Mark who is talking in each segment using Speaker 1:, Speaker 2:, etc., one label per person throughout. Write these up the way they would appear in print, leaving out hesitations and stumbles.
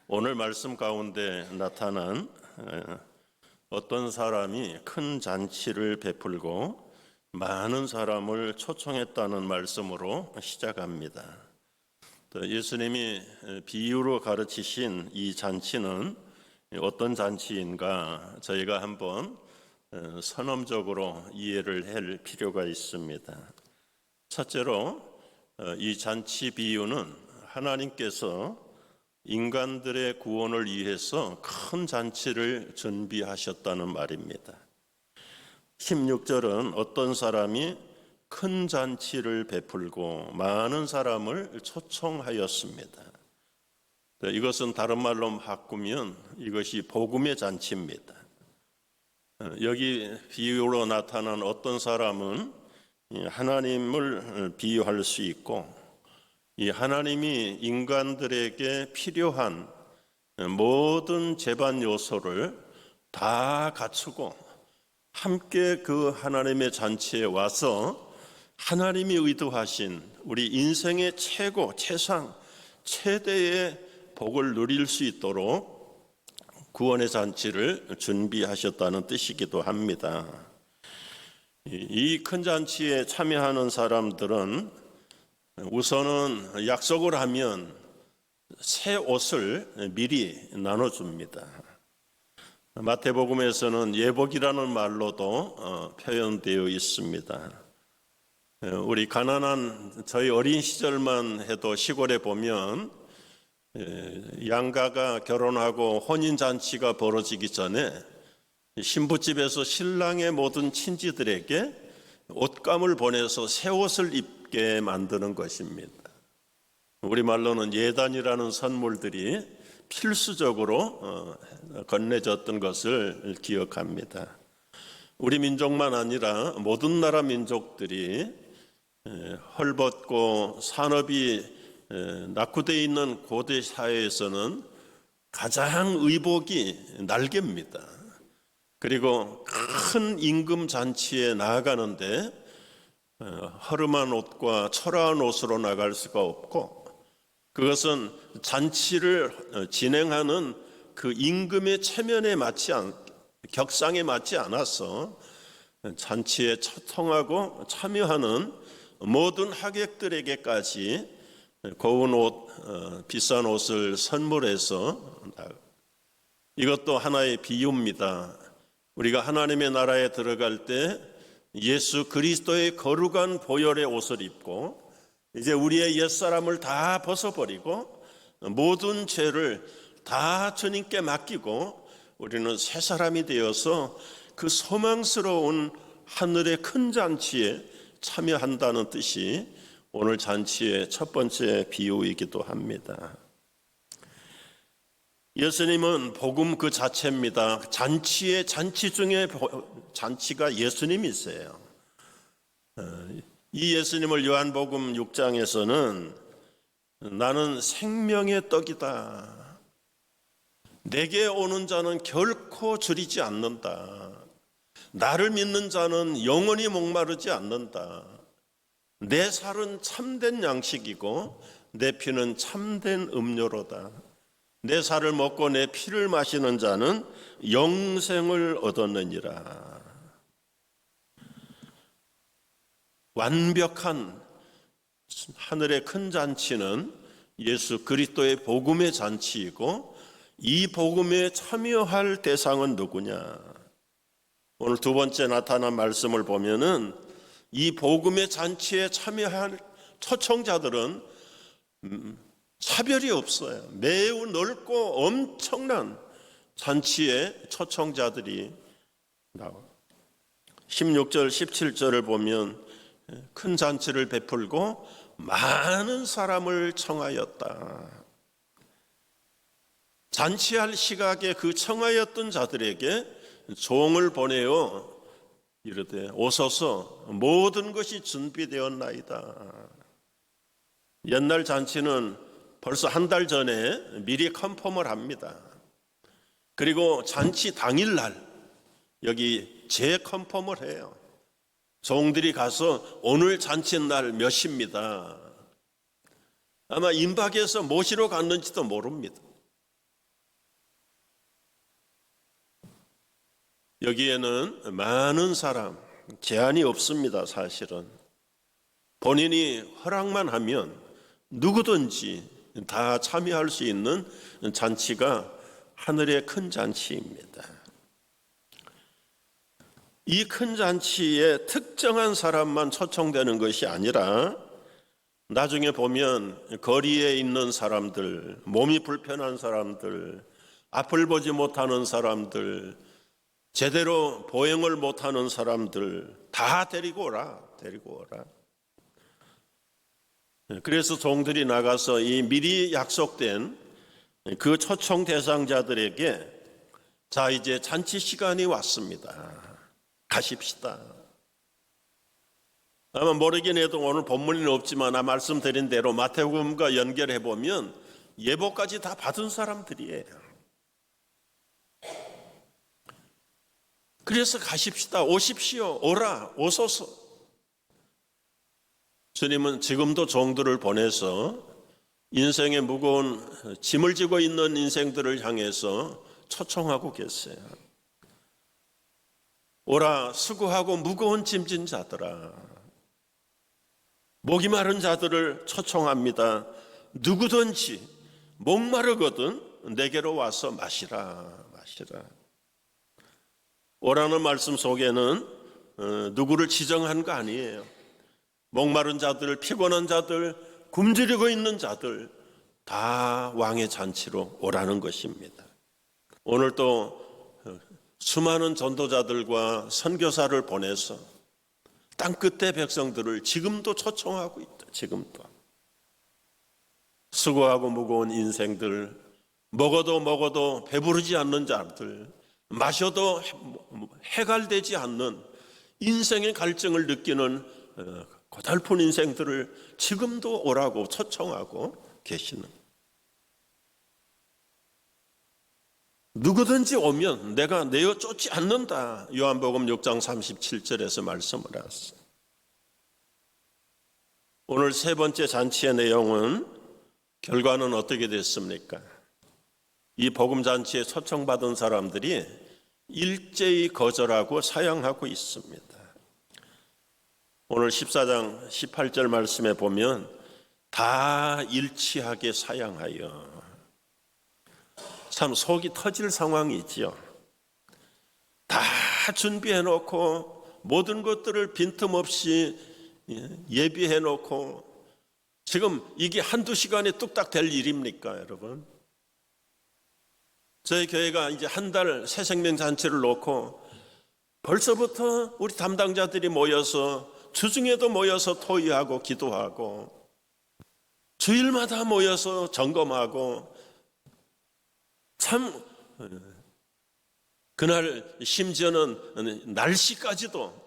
Speaker 1: 오늘 말씀 가운데 나타난 어떤 사람이 큰 잔치를 베풀고 많은 사람을 초청했다는 말씀으로 시작합니다. 예수님이 비유로 가르치신 이 잔치는 어떤 잔치인가 저희가 한번 선험적으로 이해를 할 필요가 있습니다. 첫째로 이 잔치 비유는 하나님께서 인간들의 구원을 위해서 큰 잔치를 준비하셨다는 말입니다. 16절은 어떤 사람이 큰 잔치를 베풀고 많은 사람을 초청하였습니다. 이것은 다른 말로 바꾸면 이것이 복음의 잔치입니다. 여기 비유로 나타난 어떤 사람은 하나님을 비유할 수 있고, 이 하나님이 인간들에게 필요한 모든 제반 요소를 다 갖추고 함께 그 하나님의 잔치에 와서 하나님이 의도하신 우리 인생의 최고, 최상, 최대의 복을 누릴 수 있도록 구원의 잔치를 준비하셨다는 뜻이기도 합니다. 이 큰 잔치에 참여하는 사람들은 우선은 약속을 하면 새 옷을 미리 나눠줍니다. 마태복음에서는 예복이라는 말로도 표현되어 있습니다. 우리 가난한 저희 어린 시절만 해도 시골에 보면 양가가 결혼하고 혼인잔치가 벌어지기 전에 신부집에서 신랑의 모든 친지들에게 옷감을 보내서 새 옷을 입게 만드는 것입니다. 우리말로는 예단이라는 선물들이 필수적으로 건네졌던 것을 기억합니다. 우리 민족만 아니라 모든 나라 민족들이 헐벗고 산업이 낙후되어 있는 고대 사회에서는 가장 의복이 날개입니다. 그리고 큰 임금 잔치에 나아가는데 허름한 옷과 초라한 옷으로 나갈 수가 없고, 그것은 잔치를 진행하는 그 임금의 체면에 격상에 맞지 않아서 잔치에 초청하고 참여하는 모든 하객들에게까지 고운 옷, 비싼 옷을 선물해서, 이것도 하나의 비유입니다. 우리가 하나님의 나라에 들어갈 때 예수 그리스도의 거룩한 보혈의 옷을 입고 이제 우리의 옛사람을 다 벗어버리고 모든 죄를 다 주님께 맡기고 우리는 새 사람이 되어서 그 소망스러운 하늘의 큰 잔치에 참여한다는 뜻이 오늘 잔치의 첫 번째 비유이기도 합니다. 예수님은 복음 그 자체입니다. 잔치의 잔치 중에 잔치가 예수님이세요. 이 예수님을 요한복음 6장에서는 나는 생명의 떡이다. 내게 오는 자는 결코 줄이지 않는다. 나를 믿는 자는 영원히 목마르지 않는다. 내 살은 참된 양식이고 내 피는 참된 음료로다. 내 살을 먹고 내 피를 마시는 자는 영생을 얻었느니라. 완벽한 하늘의 큰 잔치는 예수 그리스도의 복음의 잔치이고, 이 복음에 참여할 대상은 누구냐? 오늘 두 번째 나타난 말씀을 보면은 이 복음의 잔치에 참여할 초청자들은 차별이 없어요. 매우 넓고 엄청난 잔치에 초청자들이 나와요. 16절 17절을 보면 큰 잔치를 베풀고 많은 사람을 청하였다. 잔치할 시각에 그 청하였던 자들에게 종을 보내어 이르되 오소서 모든 것이 준비되었나이다. 옛날 잔치는 벌써 한 달 전에 미리 컨펌을 합니다. 그리고 잔치 당일날 여기 재컨펌을 해요. 종들이 가서 오늘 잔치날 몇 시입니다. 아마 임박해서 모시러 갔는지도 모릅니다. 여기에는 많은 사람, 제한이 없습니다. 사실은 본인이 허락만 하면 누구든지 다 참여할 수 있는 잔치가 하늘의 큰 잔치입니다. 이 큰 잔치에 특정한 사람만 초청되는 것이 아니라 나중에 보면 거리에 있는 사람들, 몸이 불편한 사람들, 앞을 보지 못하는 사람들, 제대로 보행을 못하는 사람들 다 데리고 오라. 그래서 종들이 나가서 이 미리 약속된 그 초청 대상자들에게 자, 이제 잔치 시간이 왔습니다. 가십시다. 아마 모르긴 해도 오늘 본문에는 없지만 말씀드린 대로 마태복음과 연결해 보면 예보까지 다 받은 사람들이에요. 그래서 가십시다. 오십시오. 오라. 오소서. 주님은 지금도 종들을 보내서 인생의 무거운 짐을 지고 있는 인생들을 향해서 초청하고 계세요. 오라, 수고하고 무거운 짐진 자들아. 목이 마른 자들을 초청합니다. 누구든지 목마르거든 내게로 와서 마시라. 오라는 말씀 속에는 누구를 지정한 거 아니에요. 목마른 자들, 피곤한 자들, 굶주리고 있는 자들 다 왕의 잔치로 오라는 것입니다. 오늘 또 수많은 전도자들과 선교사를 보내서 땅끝의 백성들을 지금도 초청하고 있다. 지금도 수고하고 무거운 인생들, 먹어도 배부르지 않는 자들, 마셔도 해갈되지 않는 인생의 갈증을 느끼는 고달픈 인생들을 지금도 오라고 초청하고 계시는, 누구든지 오면 내가 내어 쫓지 않는다. 요한복음 6장 37절에서 말씀을 하셨어요. 오늘 세 번째 잔치의 내용은 결과는 어떻게 됐습니까? 이 복음잔치에 초청받은 사람들이 일제히 거절하고 사양하고 있습니다. 오늘 14장 18절 말씀에 보면 다 일치하게 사양하여, 참 속이 터질 상황이지요. 다 준비해 놓고 모든 것들을 빈틈없이 예비해 놓고, 지금 이게 한두 시간에 뚝딱 될 일입니까, 여러분? 저희 교회가 이제 한 달 새 생명 잔치를 놓고 벌써부터 우리 담당자들이 모여서 주중에도 모여서 토의하고 기도하고 주일마다 모여서 점검하고, 참 그날 심지어는 날씨까지도,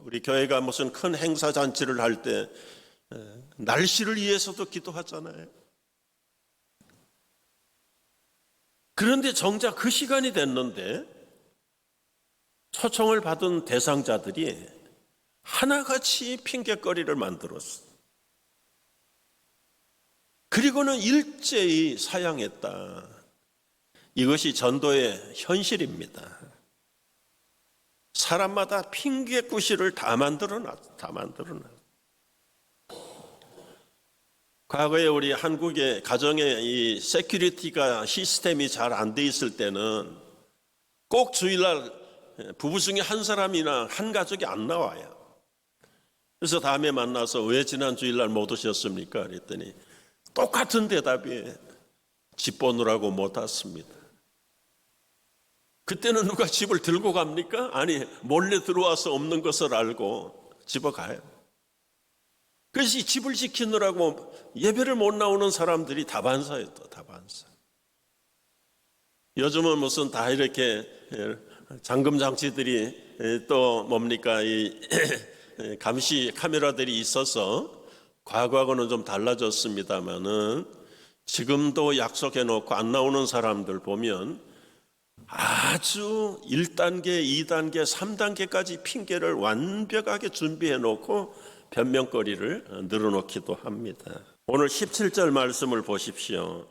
Speaker 1: 우리 교회가 무슨 큰 행사 잔치를 할 때 날씨를 위해서도 기도하잖아요. 그런데 정작 그 시간이 됐는데 초청을 받은 대상자들이 하나같이 핑계거리를 만들었어. 그리고는 일제히 사양했다. 이것이 전도의 현실입니다. 사람마다 핑계구실을 다 만들어놨어. 과거에 우리 한국의 가정의 이 세큐리티가 시스템이 잘 안 돼 있을 때는 꼭 주일날 부부 중에 한 사람이나 한 가족이 안 나와요. 그래서 다음에 만나서 왜 지난 주일날 못 오셨습니까? 그랬더니 똑같은 대답이에요. 집 보느라고 못 왔습니다. 그때는 누가 집을 들고 갑니까? 아니, 몰래 들어와서 없는 것을 알고 집어가요. 그래서 집을 지키느라고 예배를 못 나오는 사람들이 다반사예요. 또 다반사. 요즘은 무슨 다 이렇게 잠금 장치들이 또 뭡니까, 이 감시 카메라들이 있어서 과거하고는 좀 달라졌습니다만은 지금도 약속해 놓고 안 나오는 사람들 보면 아주 1단계, 2단계, 3단계까지 핑계를 완벽하게 준비해 놓고 변명거리를 늘어놓기도 합니다. 오늘 17절 말씀을 보십시오.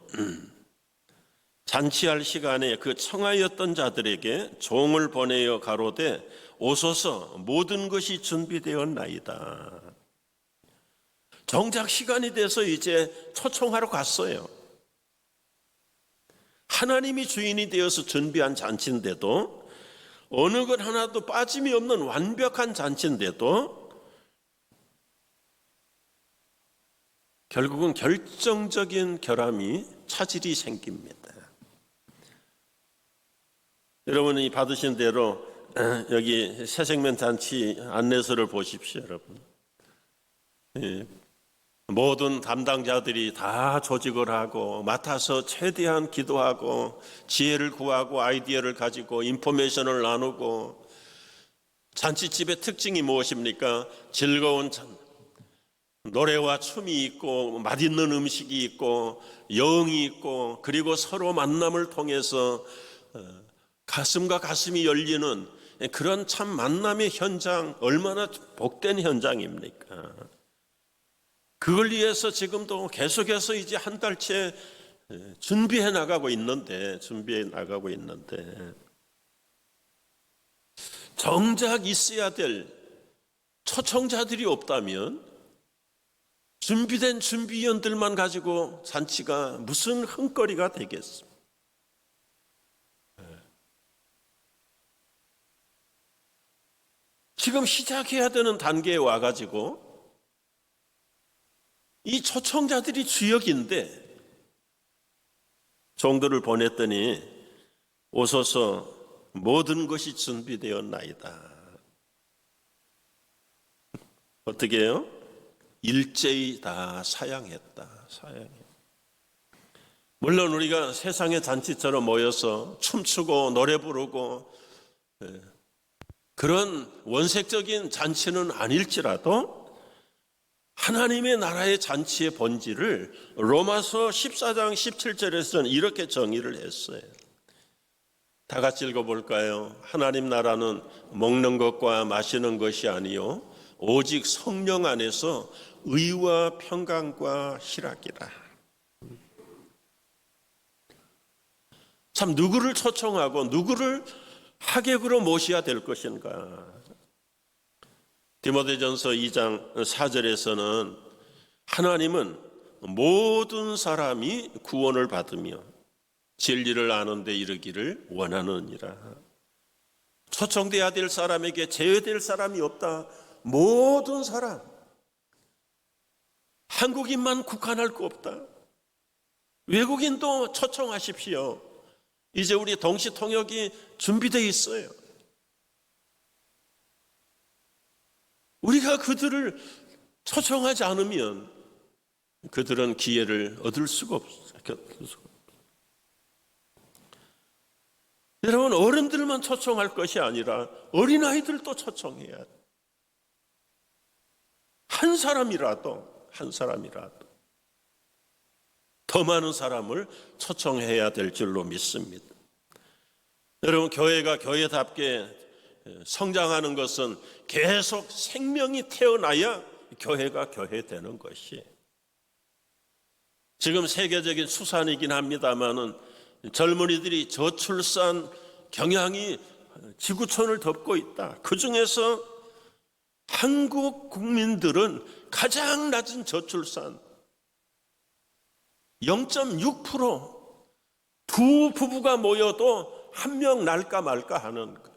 Speaker 1: 잔치할 시간에 그 청하였던 자들에게 종을 보내어 가로되 오소서 모든 것이 준비되었나이다. 정작 시간이 돼서 이제 초청하러 갔어요. 하나님이 주인이 되어서 준비한 잔치인데도, 어느 것 하나도 빠짐이 없는 완벽한 잔치인데도 결국은 결정적인 결함이 차질이 생깁니다. 여러분이 받으신 대로 여기 새생명 잔치 안내서를 보십시오, 여러분. 모든 담당자들이 다 조직을 하고 맡아서 최대한 기도하고 지혜를 구하고 아이디어를 가지고 인포메이션을 나누고, 잔치집의 특징이 무엇입니까? 즐거운 노래와 춤이 있고 맛있는 음식이 있고 여흥이 있고, 그리고 서로 만남을 통해서 가슴과 가슴이 열리는 그런 참 만남의 현장, 얼마나 복된 현장입니까? 그걸 위해서 지금도 계속해서 이제 한 달째 준비해 나가고 있는데 정작 있어야 될 초청자들이 없다면 준비된 준비위원들만 가지고 잔치가 무슨 흥거리가 되겠습니까? 지금 시작해야 되는 단계에 와가지고 이 초청자들이 주역인데 종들을 보냈더니 오소서 모든 것이 준비되었나이다. 어떻게 해요? 일제히 다 사양했다. 물론 우리가 세상의 잔치처럼 모여서 춤추고 노래 부르고 그런 원색적인 잔치는 아닐지라도 하나님의 나라의 잔치의 본질을 로마서 14장 17절에서는 이렇게 정의를 했어요. 다 같이 읽어볼까요? 하나님 나라는 먹는 것과 마시는 것이 아니요 오직 성령 안에서 의와 평강과 희락이라. 참, 누구를 초청하고 누구를 하객으로 모셔야 될 것인가? 디모데전서 2장 4절에서는 하나님은 모든 사람이 구원을 받으며 진리를 아는 데 이르기를 원하느니라. 초청돼야 될 사람에게 제외될 사람이 없다. 모든 사람, 한국인만 국한할 거 없다. 외국인도 초청하십시오. 이제 우리 동시 통역이 준비되어 있어요. 우리가 그들을 초청하지 않으면 그들은 기회를 얻을 수가 없어요. 여러분, 어른들만 초청할 것이 아니라 어린아이들도 초청해야 돼. 한 사람이라도 더 많은 사람을 초청해야 될 줄로 믿습니다. 여러분, 교회가 교회답게 성장하는 것은 계속 생명이 태어나야 교회가 교회되는 것이. 지금 세계적인 수산이긴 합니다만은 젊은이들이 저출산 경향이 지구촌을 덮고 있다. 그 중에서 한국 국민들은 가장 낮은 저출산 0.6%, 두 부부가 모여도 한 명 날까 말까 하는 것.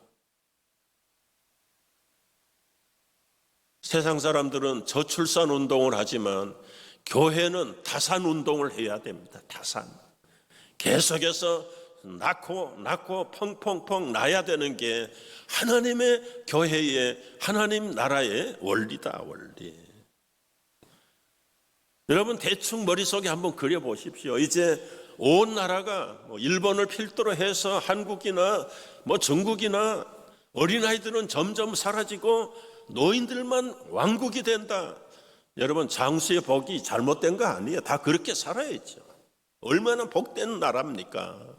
Speaker 1: 세상 사람들은 저출산 운동을 하지만 교회는 다산 운동을 해야 됩니다. 다산. 계속해서 낳고 펑펑펑 낳아야 되는 게 하나님의 교회의, 하나님 나라의 원리다, 원리. 여러분, 대충 머릿속에 한번 그려보십시오. 이제 온 나라가 일본을 필두로 해서 한국이나 중국이나 어린아이들은 점점 사라지고 노인들만 왕국이 된다. 여러분, 장수의 복이 잘못된 거 아니에요. 다 그렇게 살아야죠. 얼마나 복된 나라입니까?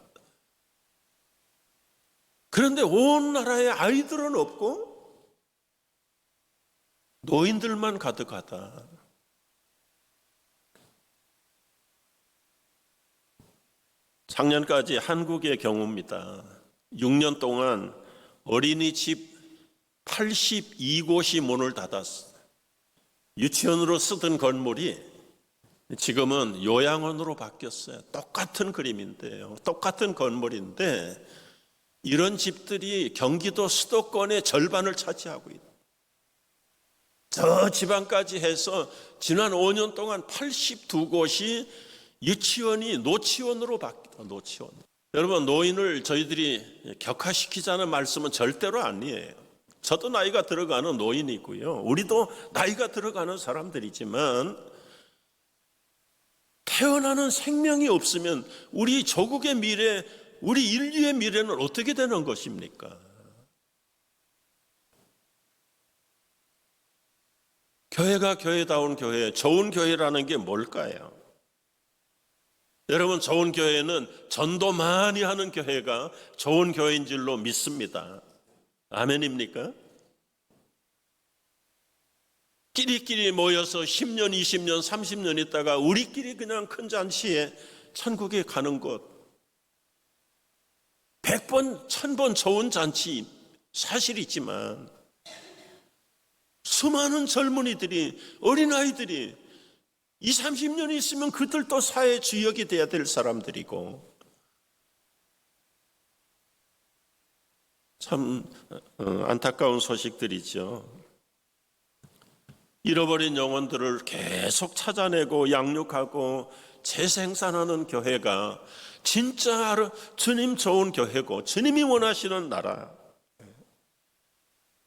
Speaker 1: 그런데 온 나라에 아이들은 없고 노인들만 가득하다. 작년까지 한국의 경우입니다. 6년 동안 어린이집 82곳이 문을 닫았어요. 유치원으로 쓰던 건물이 지금은 요양원으로 바뀌었어요. 똑같은 그림인데요. 똑같은 건물인데 이런 집들이 경기도 수도권의 절반을 차지하고 있다. 저 지방까지 해서 지난 5년 동안 82곳이 유치원이 노치원으로 바뀌었다. 노치원. 여러분, 노인을 저희들이 격화시키자는 말씀은 절대로 아니에요. 저도 나이가 들어가는 노인이고요. 우리도 나이가 들어가는 사람들이지만 태어나는 생명이 없으면 우리 조국의 미래, 우리 인류의 미래는 어떻게 되는 것입니까? 교회가 교회다운 교회, 좋은 교회라는 게 뭘까요? 여러분, 좋은 교회는 전도 많이 하는 교회가 좋은 교회인 줄로 믿습니다. 아멘입니까? 끼리끼리 모여서 10년, 20년, 30년 있다가 우리끼리 그냥 큰 잔치에 천국에 가는 것, 100번, 1000번 좋은 잔치 사실이지만 수많은 젊은이들이, 어린아이들이 20, 30년 있으면 그들도 사회 주역이 돼야 될 사람들이고 참 안타까운 소식들이죠. 잃어버린 영혼들을 계속 찾아내고 양육하고 재생산하는 교회가 진짜 주님 좋은 교회고 주님이 원하시는 나라,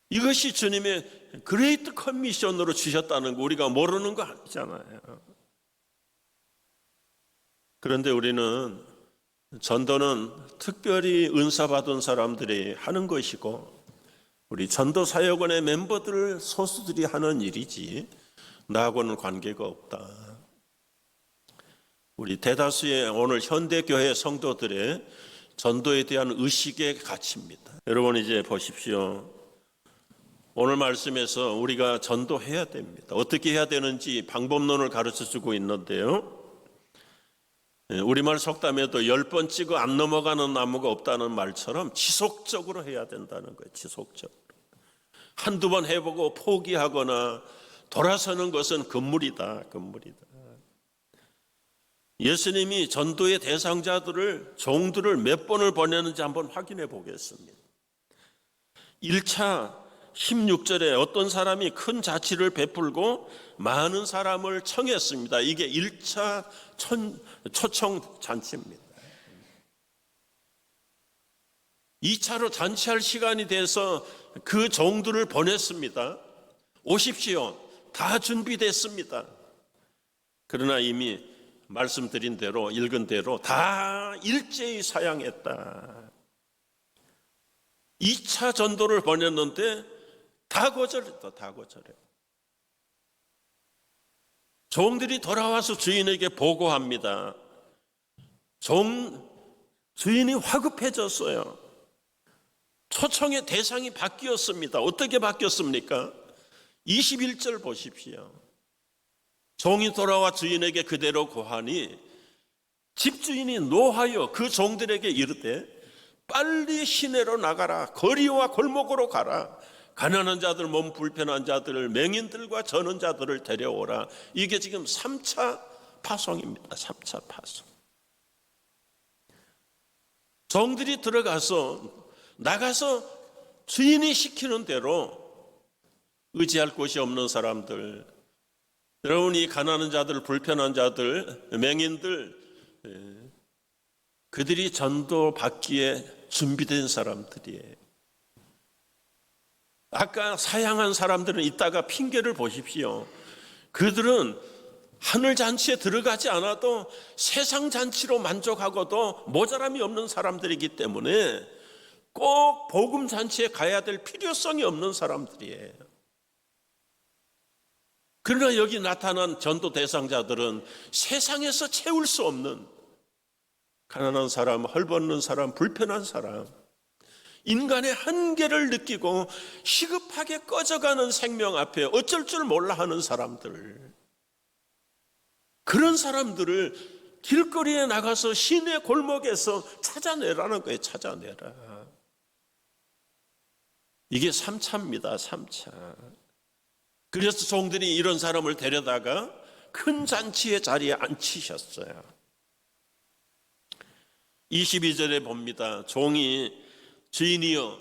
Speaker 1: 이것이 주님의 그레이트 커미션으로 주셨다는 거 우리가 모르는 거 아니잖아요. 그런데 우리는 전도는 특별히 은사 받은 사람들이 하는 것이고 우리 전도사역원의 멤버들 소수들이 하는 일이지 나하고는 관계가 없다. 우리 대다수의 오늘 현대교회 성도들의 전도에 대한 의식의 가치입니다. 여러분, 이제 보십시오. 오늘 말씀에서 우리가 전도해야 됩니다. 어떻게 해야 되는지 방법론을 가르쳐주고 있는데요. 우리말 속담에도 10번 찍어 안 넘어가는 나무가 없다는 말처럼 지속적으로 해야 된다는 거예요. 지속적으로. 한두 번 해보고 포기하거나 돌아서는 것은 금물이다. 금물이다. 예수님이 전도의 대상자들을, 종들을 몇 번을 보내는지 한번 확인해 보겠습니다. 1차 16절에 어떤 사람이 큰 자치를 베풀고 많은 사람을 청했습니다. 이게 1차 초청 잔치입니다. 2차로 잔치할 시간이 돼서 그 종들을 보냈습니다. 오십시오. 다 준비됐습니다. 그러나 이미 말씀드린 대로, 읽은 대로 다 일제히 사양했다. 2차 전도를 보냈는데 다 거절했다. 다 거절해. 종들이 돌아와서 주인에게 보고합니다. 주인이 화급해졌어요. 초청의 대상이 바뀌었습니다. 어떻게 바뀌었습니까? 21절 보십시오. 종이 돌아와 주인에게 그대로 고하니 집주인이 노하여 그 종들에게 이르되 빨리 시내로 나가라. 거리와 골목으로 가라. 가난한 자들, 몸 불편한 자들, 맹인들과 저는 자들을 데려오라. 이게 지금 3차 파송입니다. 3차 파송. 종들이 나가서 주인이 시키는 대로 의지할 곳이 없는 사람들, 여러분, 이 가난한 자들, 불편한 자들, 맹인들, 그들이 전도받기에 준비된 사람들이에요. 아까 사양한 사람들은 이따가 핑계를 보십시오. 그들은 하늘 잔치에 들어가지 않아도 세상 잔치로 만족하고도 모자람이 없는 사람들이기 때문에 꼭 복음 잔치에 가야 될 필요성이 없는 사람들이에요. 그러나 여기 나타난 전도 대상자들은 세상에서 채울 수 없는 가난한 사람, 헐벗는 사람, 불편한 사람, 인간의 한계를 느끼고 시급하게 꺼져가는 생명 앞에 어쩔 줄 몰라 하는 사람들, 그런 사람들을 길거리에 나가서 시내 골목에서 찾아내라는 거예요. 찾아내라. 이게 3차입니다. 3차. 그래서 종들이 이런 사람을 데려다가 큰 잔치의 자리에 앉히셨어요. 22절에 봅니다. 종이 주인이여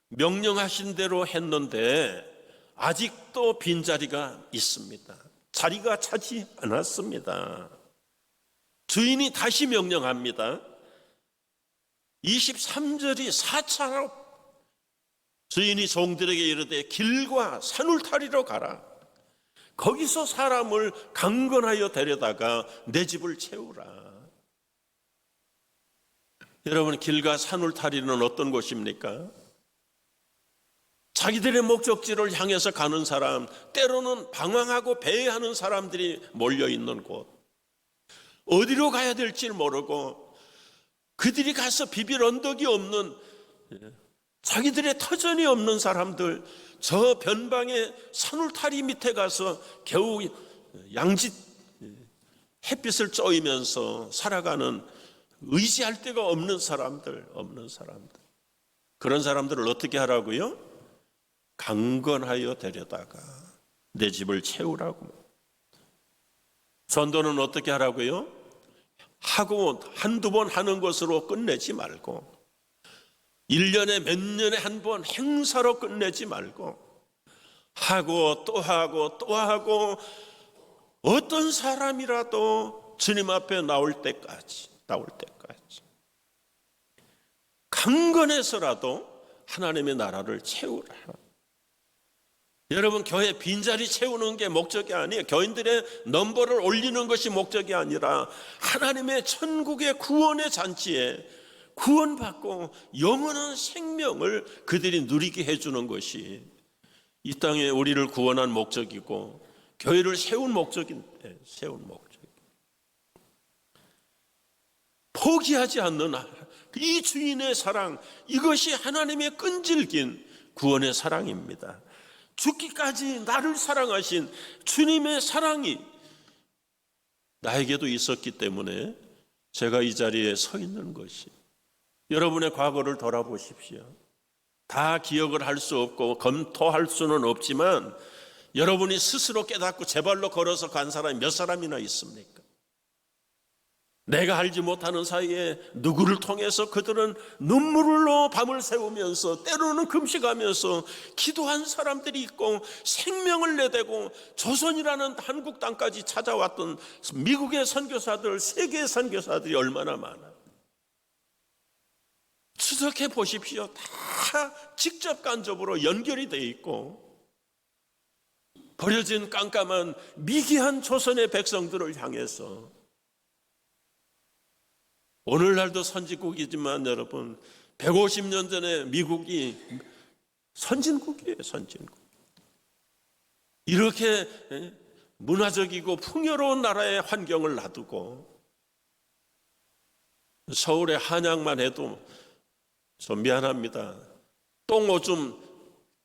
Speaker 1: 명령하신 대로 했는데 아직도 빈자리가 있습니다. 자리가 차지 않았습니다. 주인이 다시 명령합니다. 23절이 4차로 주인이 종들에게 이르되 길과 산울타리로 가라. 거기서 사람을 강건하여 데려다가 내 집을 채우라. 여러분, 길과 산울타리는 어떤 곳입니까? 자기들의 목적지를 향해서 가는 사람, 때로는 방황하고 배회하는 사람들이 몰려있는 곳, 어디로 가야 될지 모르고 그들이 가서 비빌 언덕이 없는, 자기들의 터전이 없는 사람들, 저 변방의 산울타리 밑에 가서 겨우 양짓 햇빛을 쬐이면서 살아가는, 의지할 데가 없는 사람들. 그런 사람들을 어떻게 하라고요? 강건하여 데려다가 내 집을 채우라고. 전도는 어떻게 하라고요? 하고 한두 번 하는 것으로 끝내지 말고, 1년에 몇 년에 한 번 행사로 끝내지 말고, 하고 또 하고 또 하고, 어떤 사람이라도 주님 앞에 나올 때까지 강건해서라도 하나님의 나라를 채우라. 여러분, 교회 빈자리 채우는 게 목적이 아니에요. 교인들의 넘버를 올리는 것이 목적이 아니라 하나님의 천국의 구원의 잔치에 구원받고 영원한 생명을 그들이 누리게 해주는 것이 이 땅에 우리를 구원한 목적이고 교회를 세운 목적인데, 포기하지 않는 이 주인의 사랑, 이것이 하나님의 끈질긴 구원의 사랑입니다. 죽기까지 나를 사랑하신 주님의 사랑이 나에게도 있었기 때문에 제가 이 자리에 서 있는 것이. 여러분의 과거를 돌아보십시오. 다 기억을 할 수 없고 검토할 수는 없지만 여러분이 스스로 깨닫고 제 발로 걸어서 간 사람이 몇 사람이나 있습니까? 내가 알지 못하는 사이에 누구를 통해서 그들은 눈물로 밤을 새우면서 때로는 금식하면서 기도한 사람들이 있고, 생명을 내대고 조선이라는 한국 땅까지 찾아왔던 미국의 선교사들, 세계의 선교사들이 얼마나 많아. 추적해 보십시오. 다 직접 간접으로 연결이 되어 있고, 버려진 깜깜한 미개한 조선의 백성들을 향해서, 오늘날도 선진국이지만 여러분, 150년 전에 미국이 선진국이에요. 선진국. 이렇게 문화적이고 풍요로운 나라의 환경을 놔두고, 서울의 한양만 해도 좀 미안합니다, 똥오줌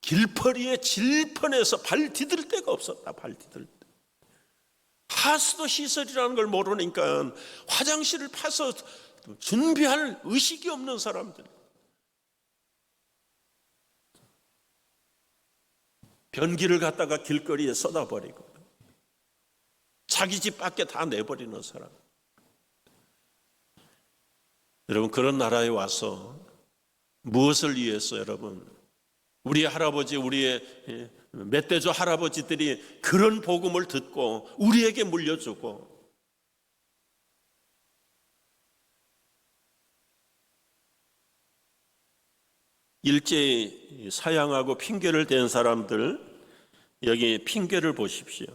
Speaker 1: 길거리에 질펀해서 발 디딜 데가 없었다. 발 디딜 데. 하수도 시설이라는 걸 모르니까 화장실을 파서 준비할 의식이 없는 사람들, 변기를 갖다가 길거리에 쏟아버리고 자기 집 밖에 다 내버리는 사람. 여러분, 그런 나라에 와서 무엇을 위해서, 여러분, 우리의 할아버지, 우리의 멧돼지 할아버지들이 그런 복음을 듣고 우리에게 물려주고, 일제히 사양하고 핑계를 댄 사람들, 여기 핑계를 보십시오.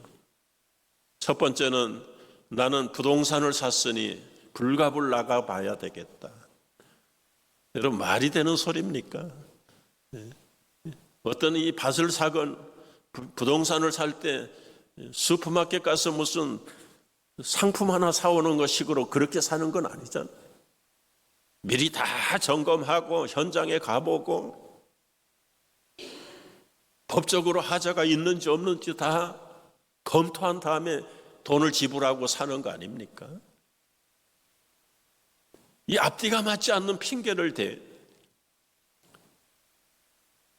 Speaker 1: 첫 번째는 나는 부동산을 샀으니 불갑을 나가봐야 되겠다. 여러분, 말이 되는 소리입니까? 어떤 이 밭을 사건 부동산을 살 때 슈퍼마켓 가서 무슨 상품 하나 사오는 것식으로 그렇게 사는 건 아니잖아요. 미리 다 점검하고 현장에 가보고 법적으로 하자가 있는지 없는지 다 검토한 다음에 돈을 지불하고 사는 거 아닙니까? 이 앞뒤가 맞지 않는 핑계를 대.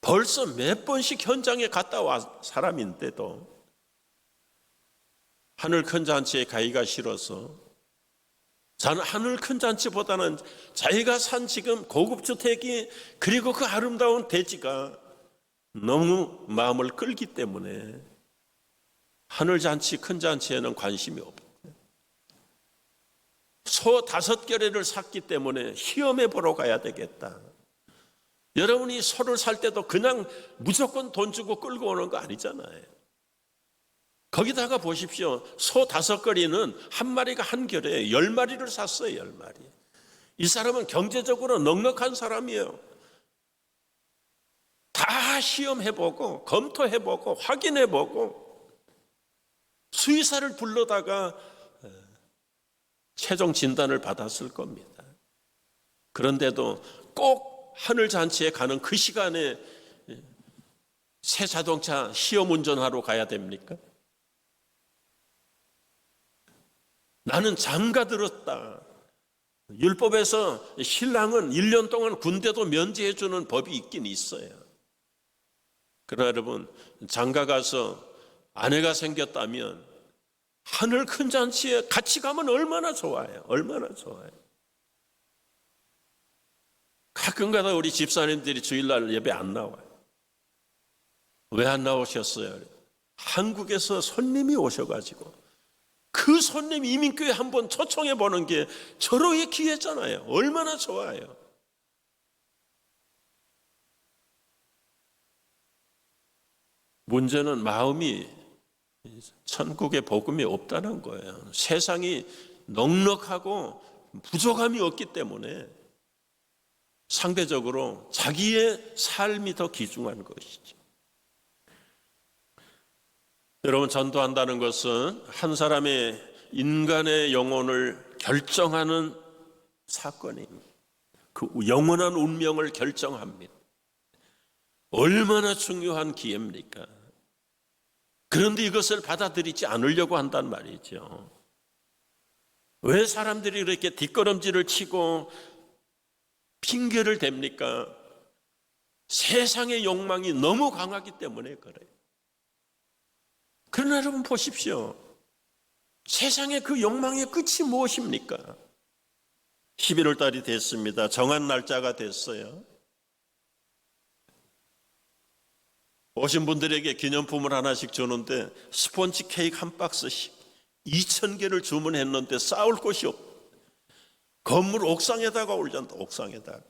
Speaker 1: 벌써 몇 번씩 현장에 갔다 와 사람인데도 하늘 큰 잔치에 가기가 싫어서, 저는 하늘 큰 잔치보다는 자기가 산 지금 고급 주택이, 그리고 그 아름다운 대지가 너무 마음을 끌기 때문에 하늘 잔치, 큰 잔치에는 관심이 없어요. 소 5겨레를 샀기 때문에 시험해 보러 가야 되겠다. 여러분이 소를 살 때도 그냥 무조건 돈 주고 끌고 오는 거 아니잖아요. 거기다가 보십시오. 소 5거리는 한 마리가 한 겨레에 10마리를 샀어요. 10마리. 이 사람은 경제적으로 넉넉한 사람이에요. 다 시험해보고 검토해보고 확인해보고 수의사를 불러다가 최종 진단을 받았을 겁니다. 그런데도 꼭 하늘잔치에 가는 그 시간에 새 자동차 시험 운전하러 가야 됩니까? 나는 장가 들었다. 율법에서 신랑은 1년 동안 군대도 면제해 주는 법이 있긴 있어요. 그러나 여러분, 장가 가서 아내가 생겼다면 하늘 큰 잔치에 같이 가면 얼마나 좋아요. 얼마나 좋아요. 가끔가다 우리 집사님들이 주일날 예배 안 나와요. 왜 안 나오셨어요? 한국에서 손님이 오셔가지고 그 손님 이민교회 한번 초청해 보는 게 절호의 기회잖아요. 얼마나 좋아요. 문제는 마음이 천국의 복음이 없다는 거예요. 세상이 넉넉하고 부족함이 없기 때문에 상대적으로 자기의 삶이 더 귀중한 것이죠. 여러분, 전도한다는 것은 한 사람의 인간의 영혼을 결정하는 사건입니다. 그 영원한 운명을 결정합니다. 얼마나 중요한 기회입니까? 그런데 이것을 받아들이지 않으려고 한단 말이죠. 왜 사람들이 이렇게 뒷걸음질을 치고 핑계를 댑니까? 세상의 욕망이 너무 강하기 때문에 그래요. 그러나 여러분 보십시오. 세상의 그 욕망의 끝이 무엇입니까? 11월 달이 됐습니다. 정한 날짜가 됐어요. 오신 분들에게 기념품을 하나씩 주는데 스폰지 케이크 한 박스씩 2,000개를 주문했는데 쌓을 곳이 없. 건물 옥상에다가 올렸다. 옥상에다가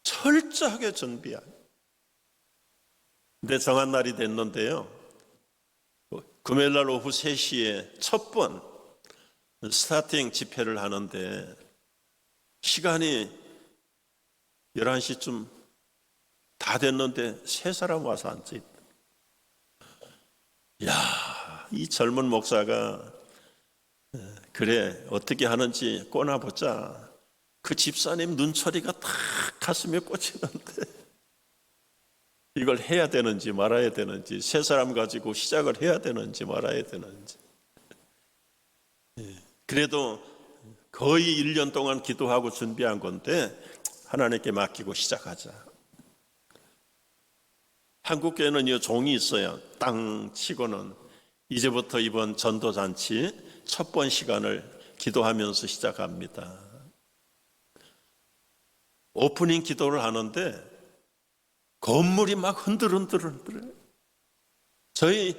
Speaker 1: 철저하게 준비한. 근데 정한 날이 됐는데요. 금요일날 오후 3시에 첫 번 스타팅 집회를 하는데 시간이 11시쯤 다 됐는데 3사람 와서 앉아있다. 야, 이 젊은 목사가 그래 어떻게 하는지 꼬나보자. 그 집사님 눈초리가 탁 가슴에 꽂히는데 이걸 해야 되는지 말아야 되는지, 3사람 가지고 시작을 해야 되는지 말아야 되는지. 그래도 거의 1년 동안 기도하고 준비한 건데 하나님께 맡기고 시작하자. 한국교회는 이 종이 있어요. 땅 치고는 이제부터 이번 전도잔치 첫 번 시간을 기도하면서 시작합니다. 오프닝 기도를 하는데 건물이 막 흔들흔들흔들. 저희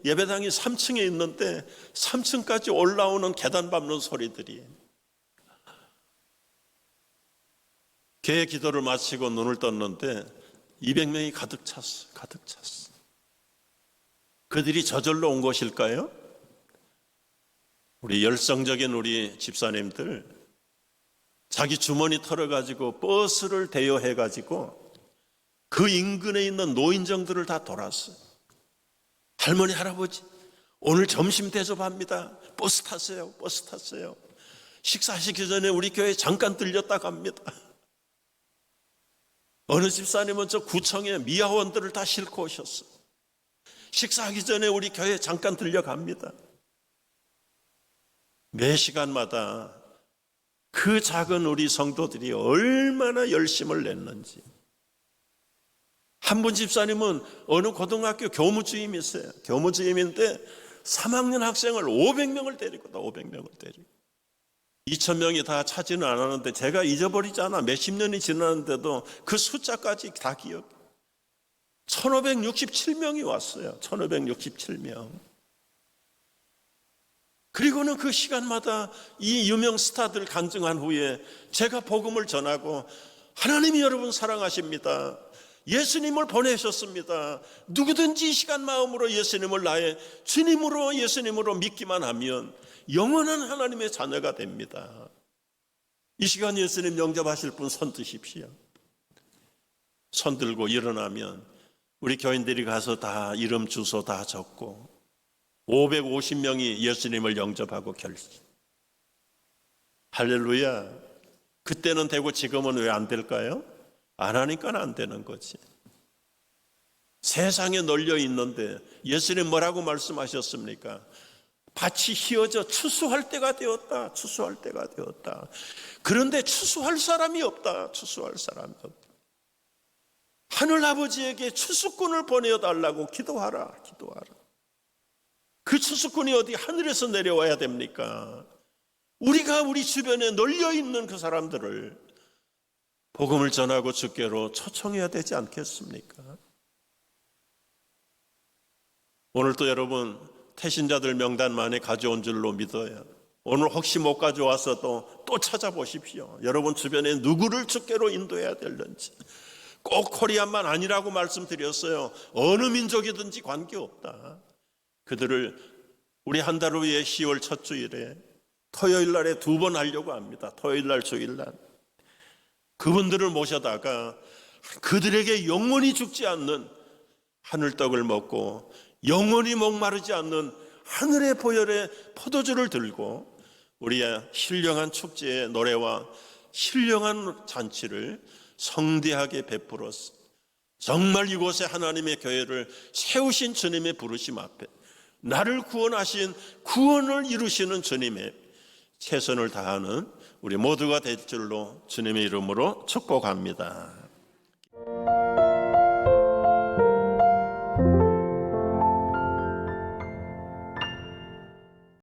Speaker 1: 예배당이 3층에 있는데 3층까지 올라오는 계단 밟는 소리들이. 교회 기도를 마치고 눈을 떴는데 200명이 가득 찼어. 가득 찼어. 그들이 저절로 온 것일까요? 우리 열성적인 우리 집사님들 자기 주머니 털어가지고 버스를 대여해가지고 그 인근에 있는 노인정들을 다 돌았어요. 할머니, 할아버지, 오늘 점심 대접합니다. 버스 타세요. 버스 타세요. 식사하시기 전에 우리 교회 잠깐 들렸다 갑니다. 어느 집사님은 저 구청에 미화원들을 다 싣고 오셨어요. 식사하기 전에 우리 교회 잠깐 들려갑니다. 매 시간마다 그 작은 우리 성도들이 얼마나 열심을 냈는지. 한 분 집사님은 어느 고등학교 교무주임이세요. 교무주임인데 3학년 학생을 500명을 데리고 500명을 데리고 2,000명이 다 차지는 않았는데 제가 잊어버리지 않아. 몇십 년이 지났는데도 그 숫자까지 다 기억해. 1567명이 왔어요. 1567명. 그리고는 그 시간마다 이 유명 스타들 간증한 후에 제가 복음을 전하고 하나님이 여러분 사랑하십니다. 예수님을 보내셨습니다. 누구든지 이 시간 마음으로 예수님을 나의 주님으로 예수님으로 믿기만 하면 영원한 하나님의 자녀가 됩니다. 이 시간 예수님 영접하실 분 손 드십시오. 손 들고 일어나면 우리 교인들이 가서 다 이름 주소 다 적고 550명이 예수님을 영접하고 결심. 할렐루야. 그때는 되고 지금은 왜 안 될까요? 안 하니까 안 되는 거지. 세상에 널려 있는데 예수님 뭐라고 말씀하셨습니까? 밭이 휘어져 추수할 때가 되었다. 추수할 때가 되었다. 그런데 추수할 사람이 없다. 추수할 사람이 없다. 하늘 아버지에게 추수꾼을 보내달라고 기도하라. 기도하라. 그 추수꾼이 어디 하늘에서 내려와야 됩니까? 우리가 우리 주변에 널려 있는 그 사람들을 복음을 전하고 주께로 초청해야 되지 않겠습니까? 오늘도 여러분 태신자들 명단만에 가져온 줄로 믿어요. 오늘 혹시 못 가져와서 또 찾아보십시오. 여러분 주변에 누구를 주께로 인도해야 될는지. 꼭 코리안만 아니라고 말씀드렸어요. 어느 민족이든지 관계없다. 그들을 우리 한 달 후에 10월 첫 주일에 토요일 날에 2번 하려고 합니다. 토요일 날 주일 날. 그분들을 모셔다가 그들에게 영원히 죽지 않는 하늘떡을 먹고 영원히 목마르지 않는 하늘의 보혈의 포도주를 들고 우리의 신령한 축제의 노래와 신령한 잔치를 성대하게 베풀었어. 정말 이곳에 하나님의 교회를 세우신 주님의 부르심 앞에 나를 구원하신 구원을 이루시는 주님의 최선을 다하는 우리 모두가 될 줄로 주님의 이름으로 축복합니다.